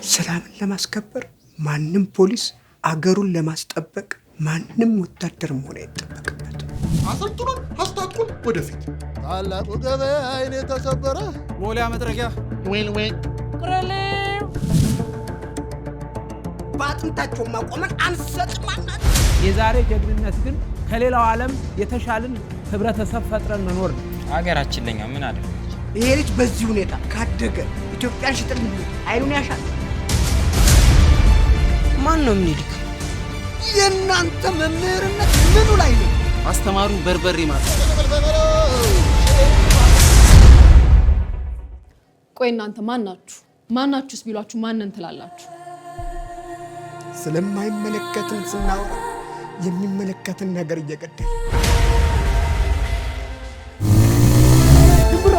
ሰላምን ለማስከበር ማንም ፖሊስ አገሩን ለማስጠበቅ ማንም ወታደር መሆን አይጠበቅበት። አሰልጥኑን አስታጥቁን ወደፊት ታላቁ ገበያ አይኔ ተሰበረ ሞሊያ መጥረጊያ ወይ ቁረሌው ባጥንታቸው ማቆመን አንሰጥማናት። የዛሬ ጀግንነት ግን ከሌላው ዓለም የተሻለን ህብረተሰብ ፈጥረን መኖር ነው። አገራችን ለኛ ምን አደረገች? ይሄ ልጅ በዚህ ሁኔታ ካደገ ኢትዮጵያን ሽጥልን አይሉን ያሻል። ማን ነው ምንድክ? የናንተ መምህርነት ምኑ ላይ ነው? አስተማሩ በርበሬ ማለት ቆይ እናንተ ማናችሁስ ቢሏችሁ ማንን ትላላችሁ? ስለማይመለከትን ስናወራ የሚመለከትን ነገር እየገደለ ብሮ